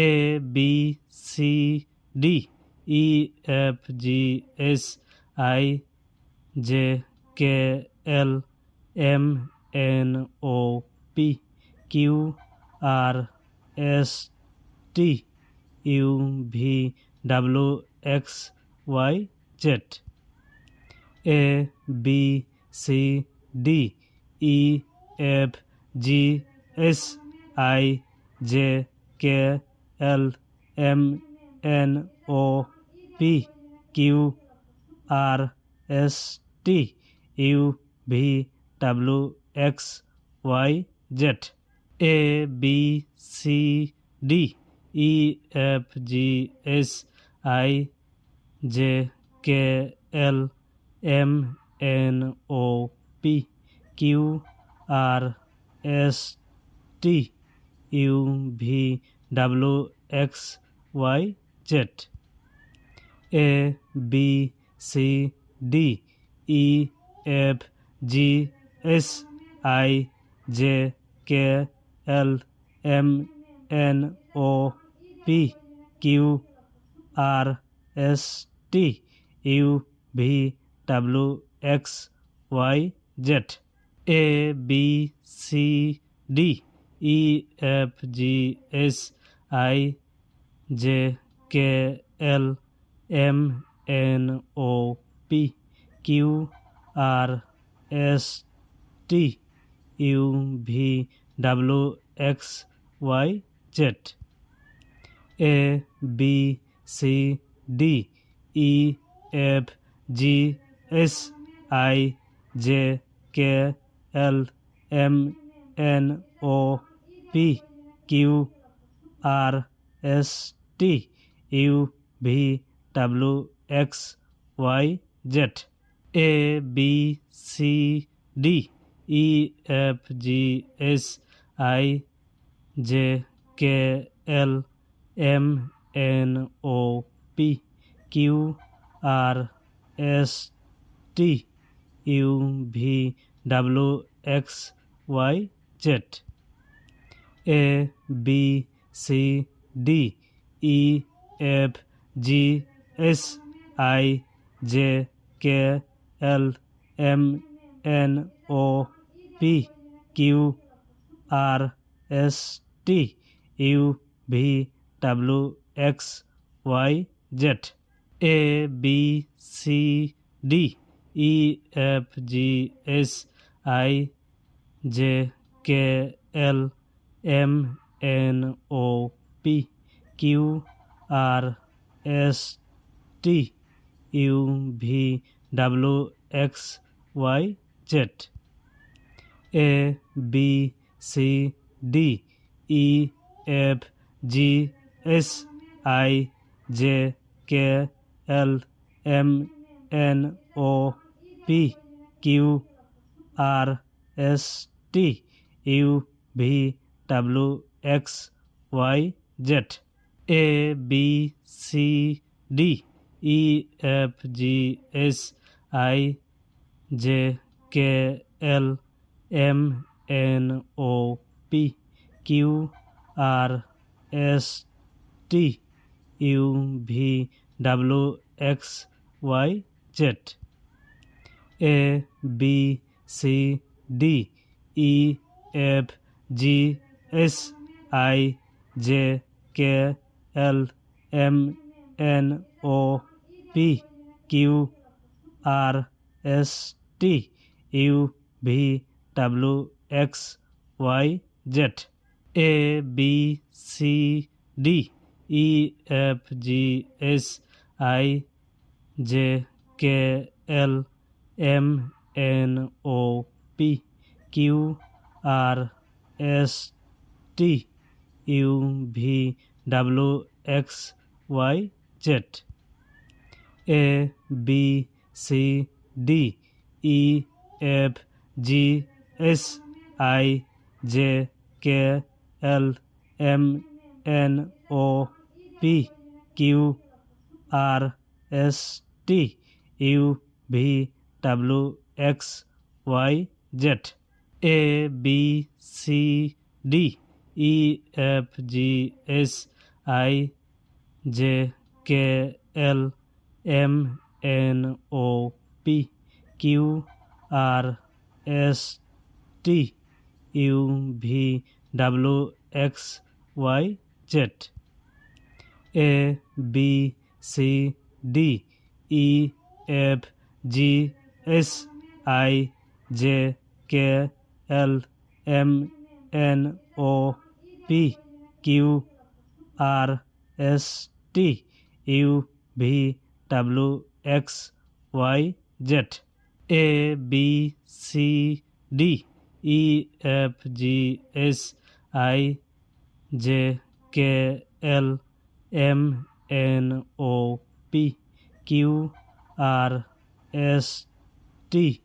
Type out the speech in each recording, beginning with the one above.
A B C D E F G H I J K L M N O P Q R S T U V W X Y Z A B C D E F G H I J K L M N O P Q R S T U V W X Y Z A B C D E F G H I J K L M N O P Q R S T U V W X Y Z A B C D E F G H I J K L M N O P Q R S T U V W X Y Z A B C D E F G H I J K L M N O P Q R S T U V W X Y Z A B C D E F G H I J K L M N O P Q R S T U V W X Y Z A B C D E F G H I J K L M N O P Q R S T U V W X Y Z A B C D E F G H I J K L M N O P Q R S T U V W X Y Z A B C D E F G H I J K L M N O P Q R S T U V W X Y Z A B C D E F G H I J K L M N O P Q R S T U V W X Y Z A B C D E F G H I J K L M N O P Q R S T U V W X Y Z A B C D E F G H I J K L M N O P Q R S T U V W X Y Z A B C D E F G H I J K L M N O P Q R S T U V W X Y Z A B C D E F G H I J K L M N O P Q R S T U V W X Y Z A B C D E F G H I J K L M N O P Q R S T U V W X Y Z A B C D E F G H I J K L M N O P Q R S T U V W X Y Z A B C D E F G H I J K L M N O P Q R S T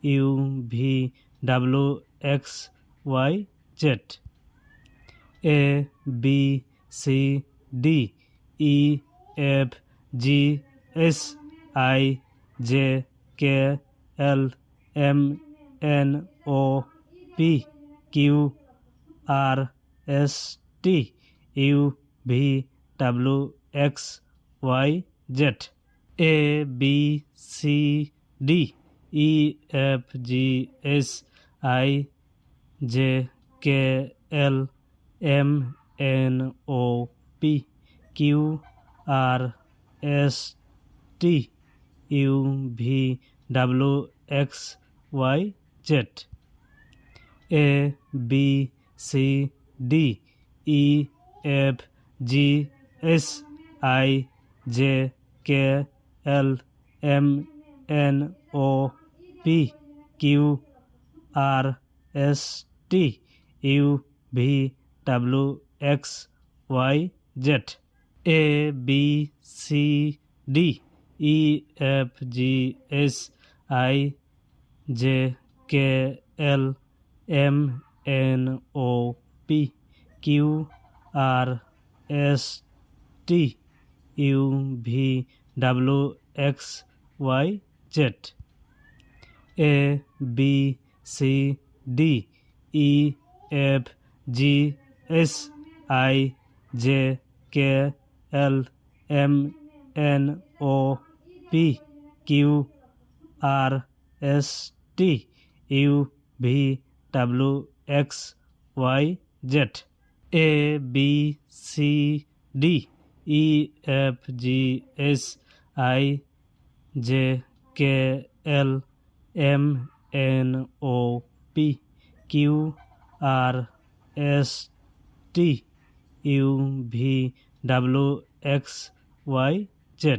U V W X Y Z A B C D E F G H I J K L M N O P Q R S T U V W X Y Z A B C D E F G H I J K L M N O P Q R S T U V W X Y Z A B C D E F G H I J K L M N O P Q R S T U V W X Y Z A B C D E F G H I J K L M N O P Q R S T U V W X Y Z A B C D E F G H I J K L M N O P Q R S T U V W X Y Z A B C D E F G H I J K L M N O P Q R S T U V W X Y Z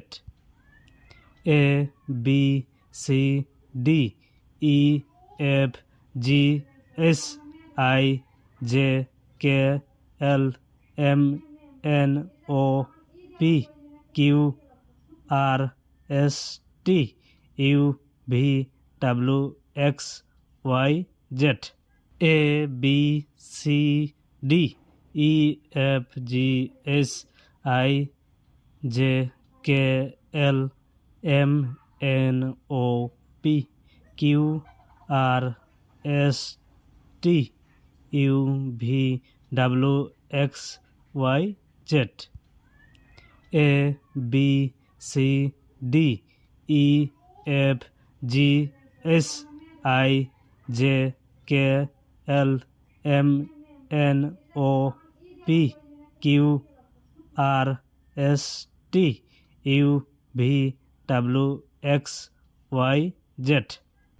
A B C D E F G H I J K L M N O P Q R S T U V W X Y Z A B C D E F G H I J K L M N O P Q R S T U V W X Y Z A B C D E F G H I J K L M N O P Q R S T U V W X Y Z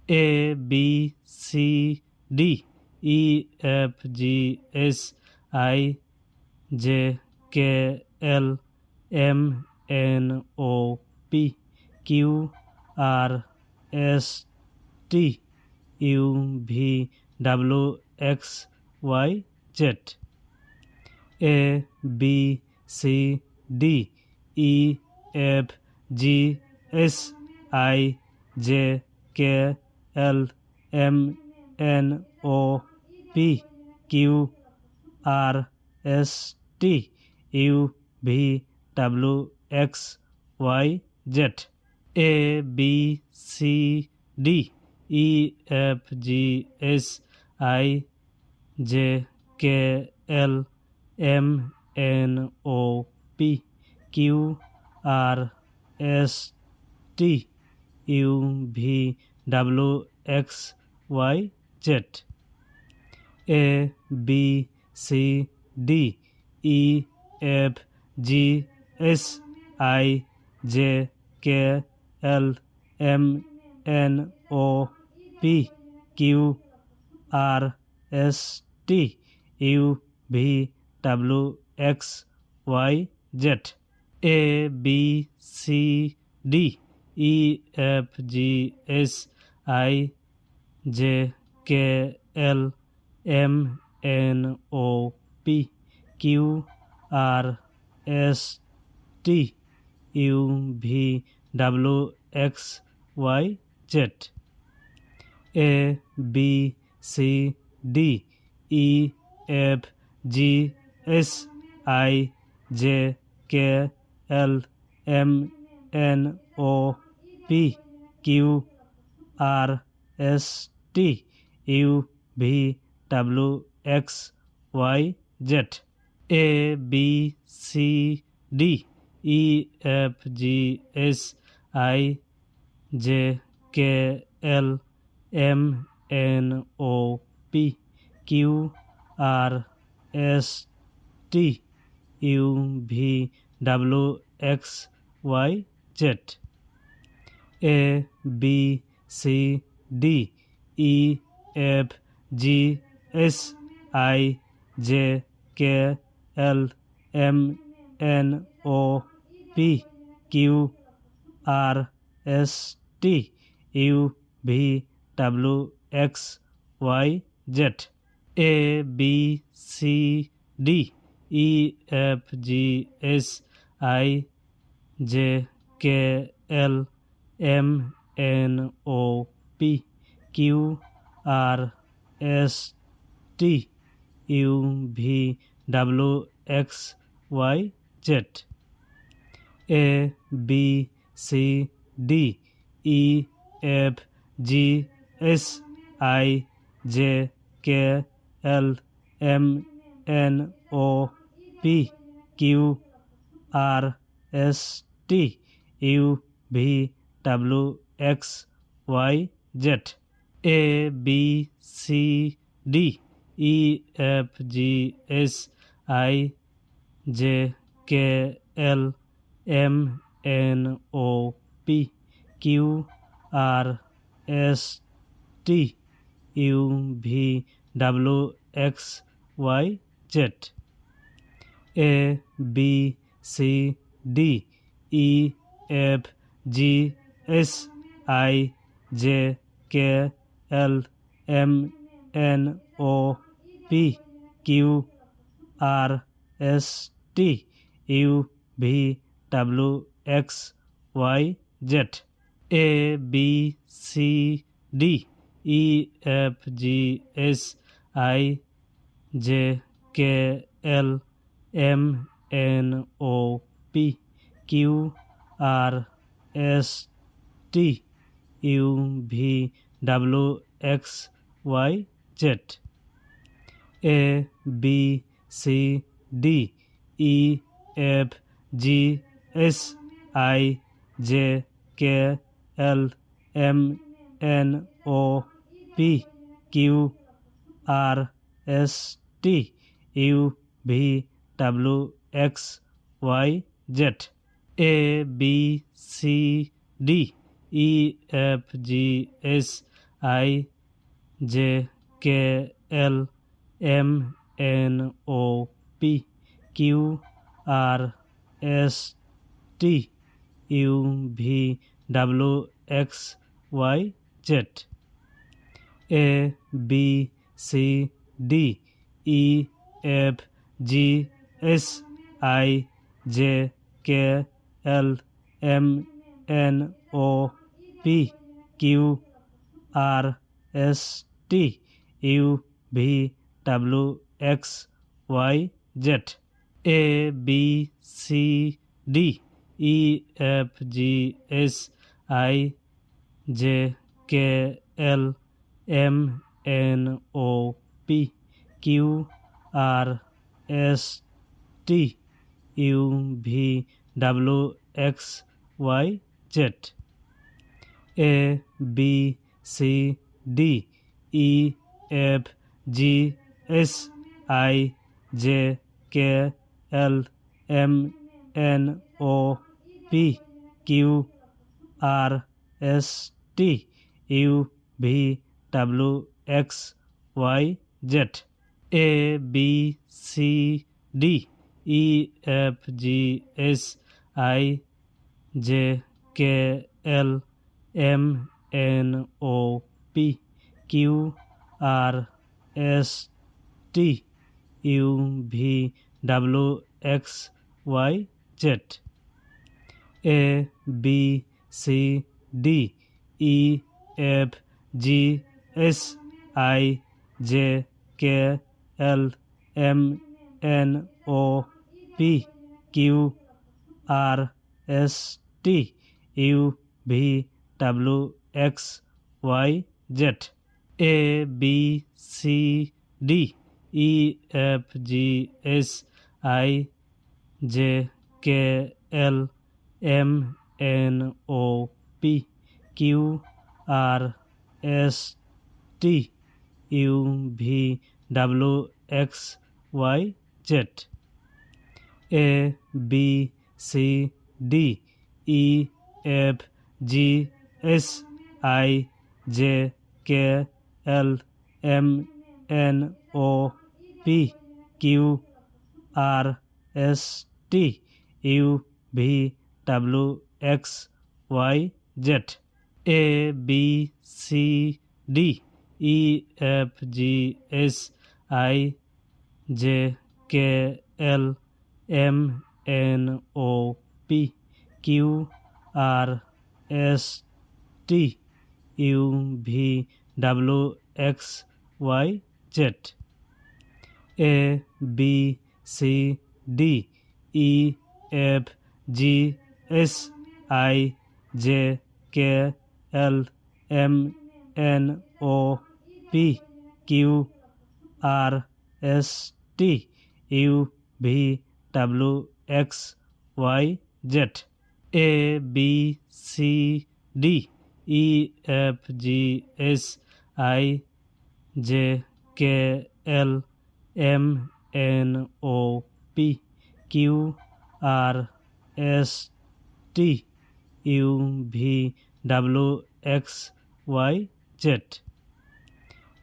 A B C D E F G H I J K L M N O P Q R S T U V W X Y Z A B C D E F G H I J K L M N O P Q R S T U V W X Y Z A B C D E F G H I J K L M N O P Q R S T U V W X Y Z A B C D E F G H I J K L M N O P Q R S T U V W X Y Z A B C D E F G H I J K L M N O P Q R S T U V W X Y Z A B C D E F G H I J K L M N O P Q R S T U V W X Y Z A B C D E F G H I J K L M N O P Q R S T U V W X Y Z A B C D E F G H I J K L M N O P Q R S T U V W X Y Z A B C D E F G H I J K L M N O P Q R S T U V W X Y Z A B C D E F G H I J K L M N O P Q R S T U V W X Y Z A B C D E F G H I J K L M N O P Q R S T U V W X Y Z A B C D E F G H I J K L M N O P Q R S T U V W X Y Z A B C D E F G H I J K L M N O P Q R S T U V W X Y Z A B C D E F G H I J K L M N O P Q R S T U V W X Y Z A B C D E F G H I J K L M N O P Q R S T U V W X Y Z A B C D E F G H I J K L M N O P Q R S T U V W X Y Z A B C D E F G H I J K L M N O P Q R S T U V W X Y Z A B C D E F G H I J K L M N O P Q R S T U V W X Y Z A B C D E F G H I J K L M N O P Q R S T U V W X Y Z A B C D E F G H I J K L M N O P Q R S T U V W X Y Z A B C D E F G H I J K L M N O P Q R S T U V W X Y Z A B C D E F G H I J K L M N O P Q R S T U V W X Y Z A B C D E F G H I J K L M N O P Q R S T U V W X Y Z A B C D E F G H I J K L M N O P Q R S T U V W X Y Z A B C D E F G H I J K L M N O P Q R S T U V W X Y Z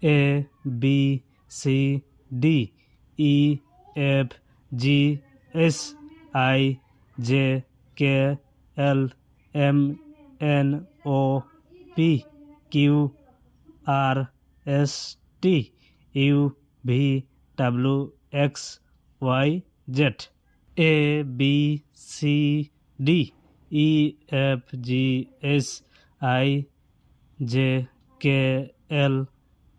A B C D E F G H I J K L M N O P Q R S T U V W X Y Z A B C D E F G H I J K L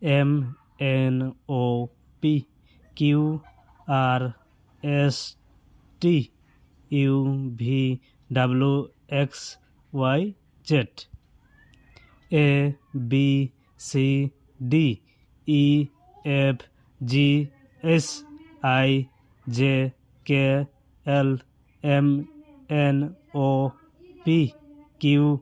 M N O P Q R S T U V W X Y Z A B C D E F G H I J K L M N O P Q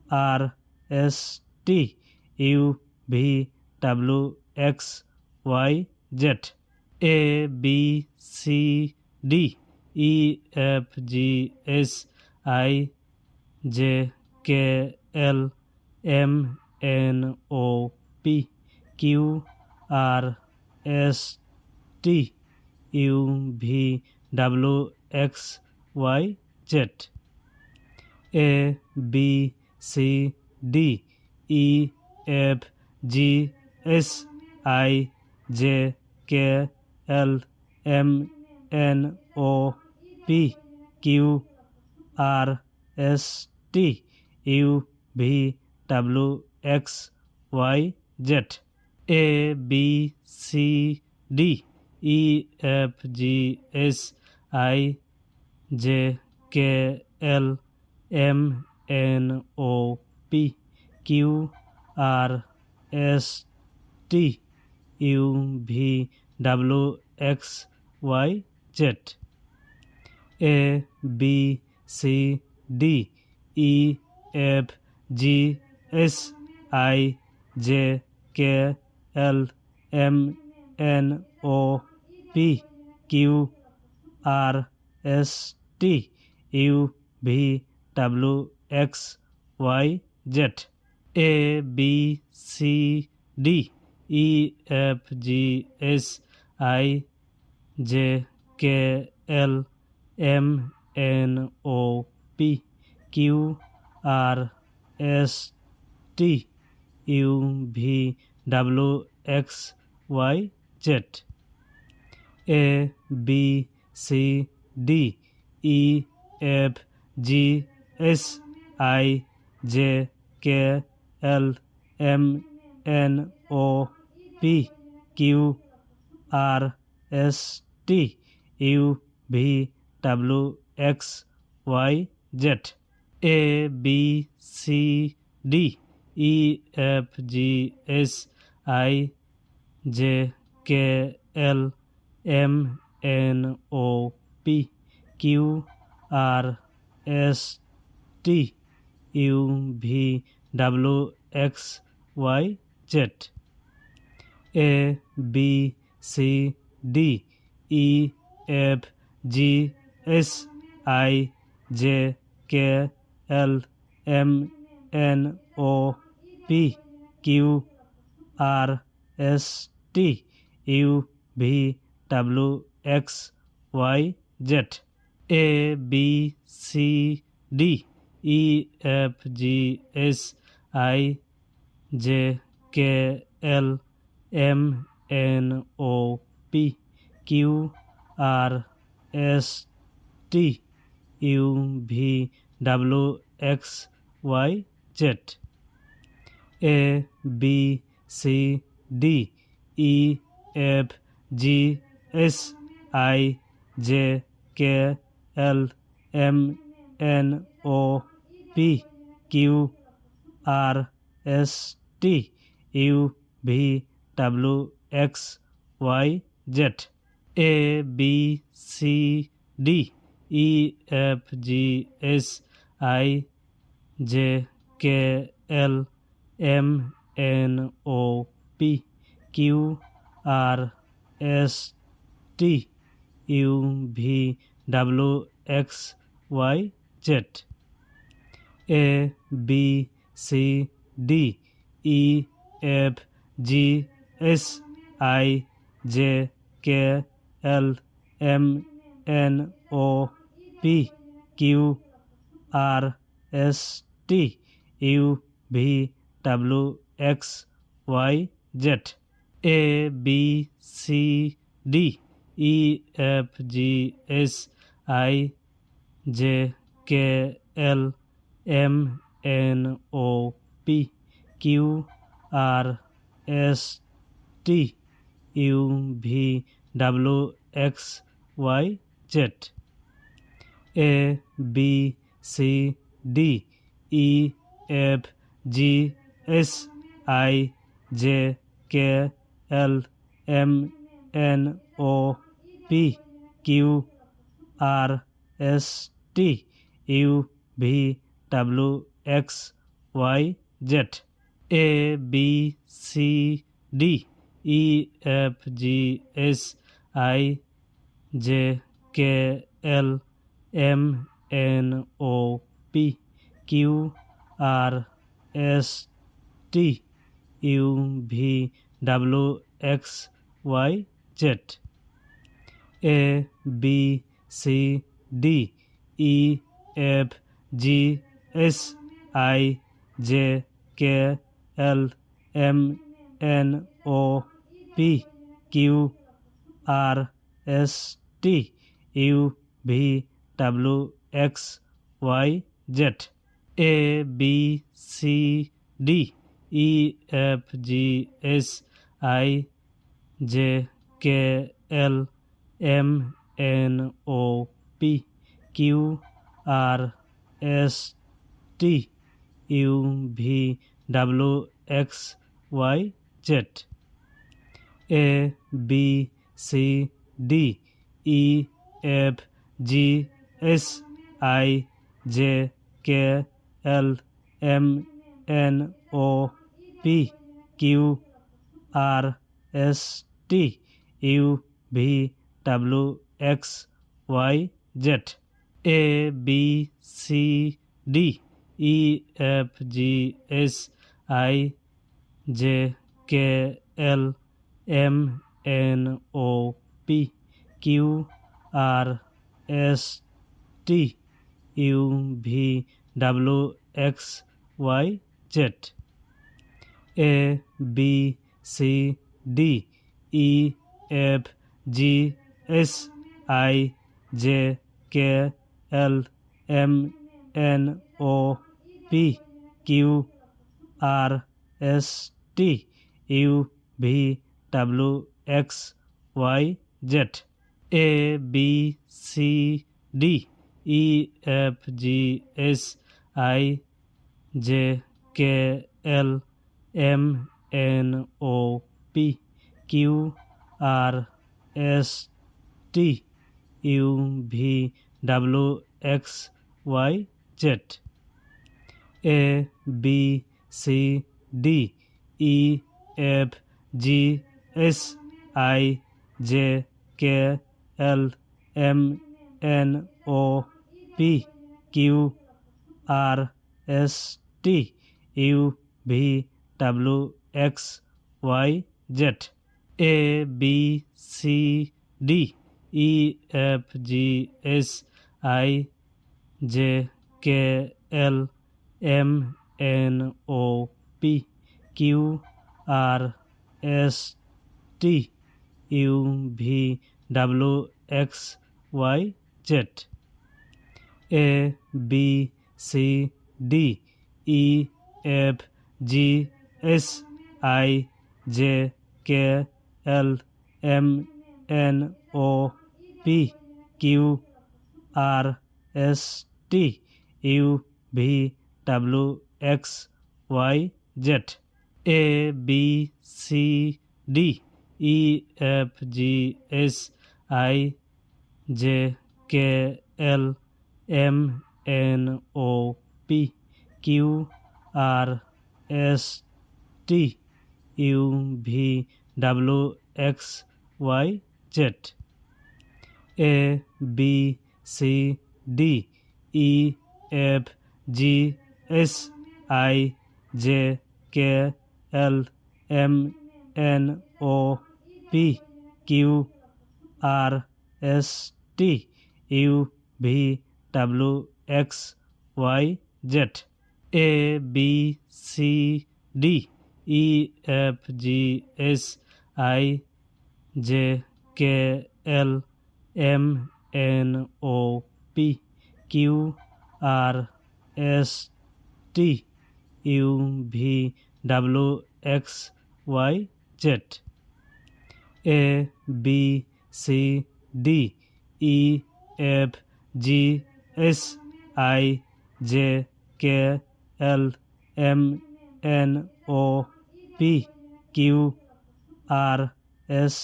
R S T U V W X Y Z A B C D E F G H I J K L M N O P Q R S T U V W X Y Z A B C D E F G H I J K L M N O P Q R S T U V W X Y Z A B C D E F G H I J K L M N O P Q R S T U V W X Y Z A B C D E F G H I J K L M N O P Q R S T U V W X Y Z. A B C D E F G H I J K L M N O P Q R S T U V W X Y Z. A B C D E F G H I J K L M N O P Q R S T U V W X Y Z. A B C D E F G H I J K L M N O P Q R S T U V W X Y Z. A B C D E F G H I J K L M N O P Q R S T U V W X Y Z. A B C D E F G H I J K L M N O P Q R S T U V W X Y Z. A B C D E F G H I J K L M N O P Q R S T U V W X Y Z. A B C D E F G H I J K L M N O P Q R S T U V W X Y Z. A B C D E F G H I J K L M N O P Q R S T U V W X Y Z. A B C D E F G H I J K L M N O P Q R S T U V W X Y Z. A B C D E F G H I J K L M N O P Q R S T U V W X Y Z. A B C D E F G H I J K L M N O P Q R S T U V W X Y Z. A B C D E F G H I J K L M N O P Q R S T U V W X Y Z. A B C D E F G H I J K L M N O P Q R S T U V W X Y Z. A B C D E F G S I J K L M N O P Q R S T U V W X Y Z A B C D E F G S I J K L M N O P Q R S T U V W X Y Z A B C D E F G S I J K L M N O P Q R S T U V W X Y Z A B C D E F G S I J K L M N O P Q R S T U V W X Y Z A B C D E F G S I J K L M N O P Q R S T U V W X Y Z A B C D E F G S I J K L M N O P Q R S T U V W X Y Z A B C D E F G S I J K L M N O P Q R S T U V W X Y Z A B C D E F G S I J K L M N O P Q R S T U V W X Y Z A B C D E F G S I J K L M N O P Q R S T U V W X Y Z A B C D E F G S I J K L M N O P Q R S T U V W X Y Z A B C D E F G S I J K L M N O P Q R S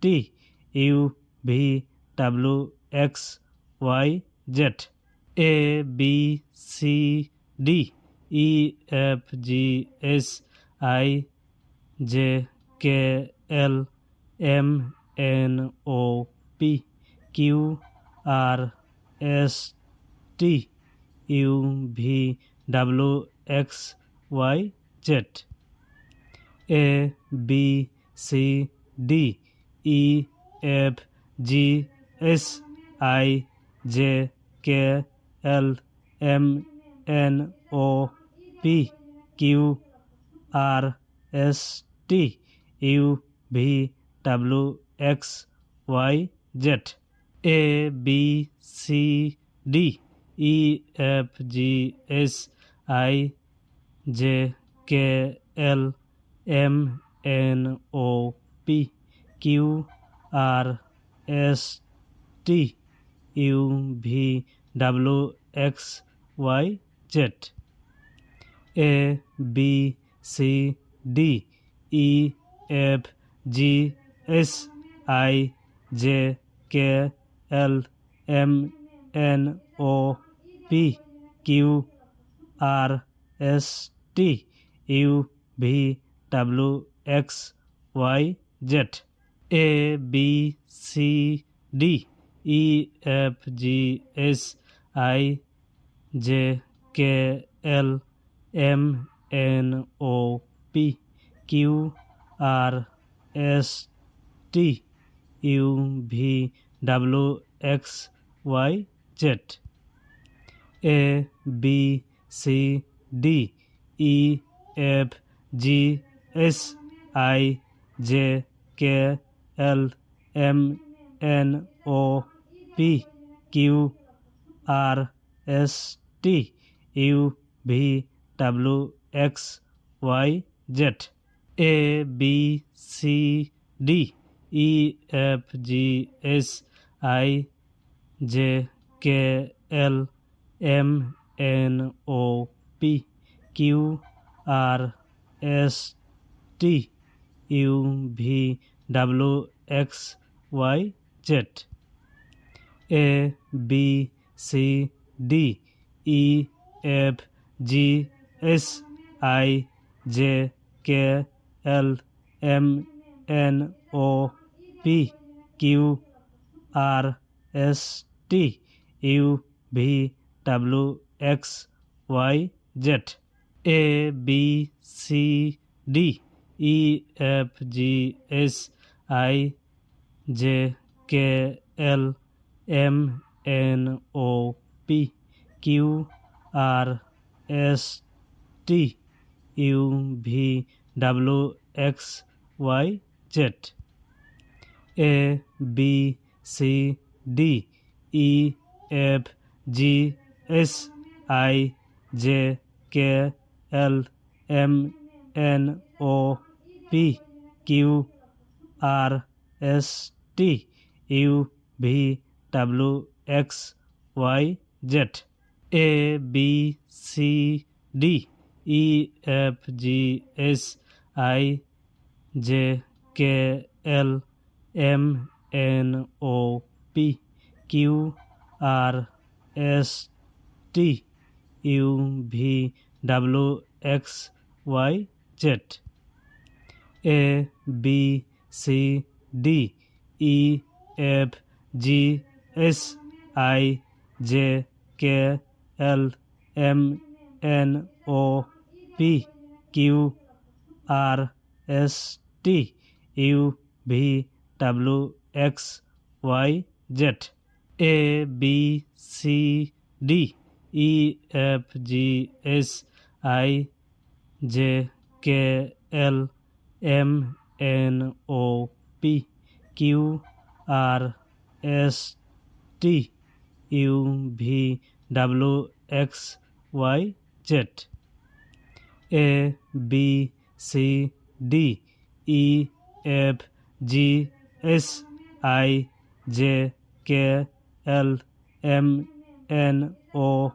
T U V W X Y Z A B C D E F G S I J K L M N O P Q R S T U V W X Y Z A B C D E F G S I J K L M N O P Q R S T U V W X Y Z A B C D E F G S I J K L M N O P Q R S T U V W X Y Z A B C D E F G S I J K L M N O P Q R S T U V W X Y Z A B C D E F G H I J K L M N O P Q R S T U V W X Y Z A B C D E F G H I J K L M N O P Q R S T U V W X Y Z A B C D E F G H I J K L M N O P Q R S T U V W X Y Z A B C D E F G H I J K L M N O P Q R S T U V W X Y Z A B C D E F G H I J K L M N O P Q R S T U V W X Y Z A B C D E F G H I J K L M N O P Q R S T U V W X Y Z A B C D E F G H I J K L M N O P Q R S T U V W X Y Z A B C D E F G H I J K L M N O P Q R S T U V W X Y Z A B C D E F G H I J K L M N O P Q R S T U V W X Y Z A B C D E F G H I J K L M N O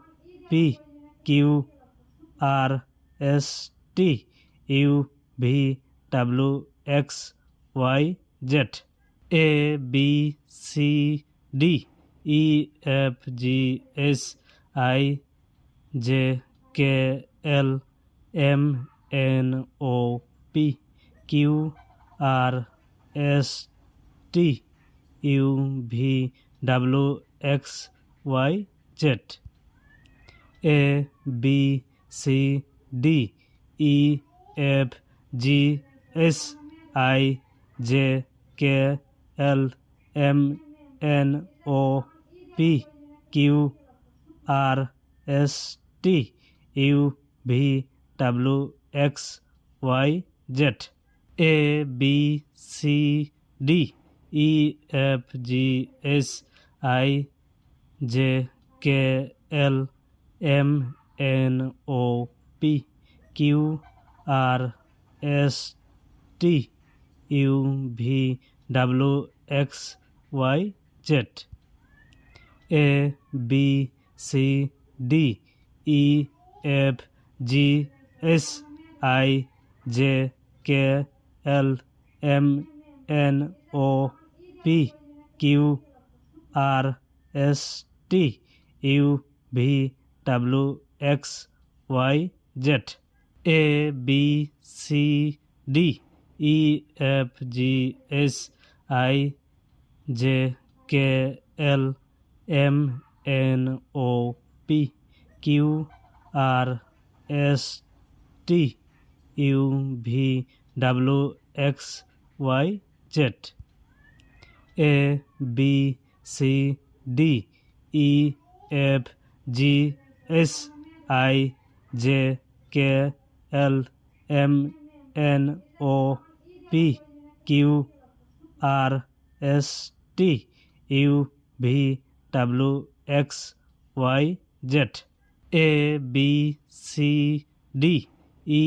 P Q R S T U V W X Y Z A B C D E F G H I J K L M N O P Q R S T U V W X Y Z A B C D E F G H I J K L M N O P Q R S T U V W X Y Z A B C D E F G H I J K L M N O P Q R S T U V W X Y Z A B C D E F G H I J K L M N O P Q R S T U V W X Y Z. A B C D E F G H I J K L M N O P Q R S T U V W X Y Z. A B C D E F G H I J K L M N O P Q R S T U V W X Y Z. A B C D E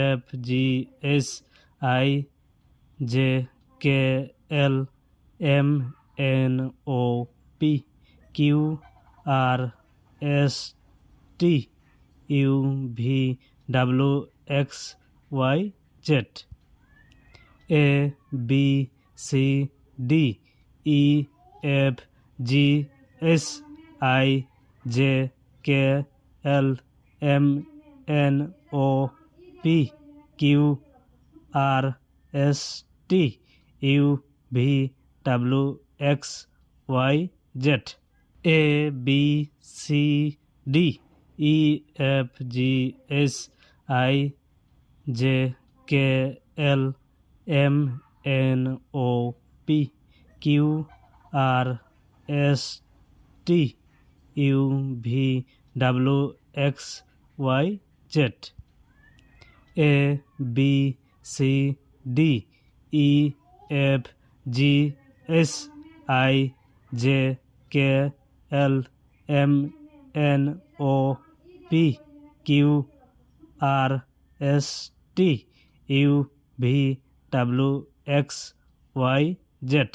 F G H I J K L M N O P Q R S T U V W X Y Z. A B C D E F G H I J K L M N O P Q R S T U V W X Y Z. A B C D E F G H I J K L M N O P Q R S T U V W X Y Z. A B C D E F G H I J K L M N O P Q R S T U V W X Y Z.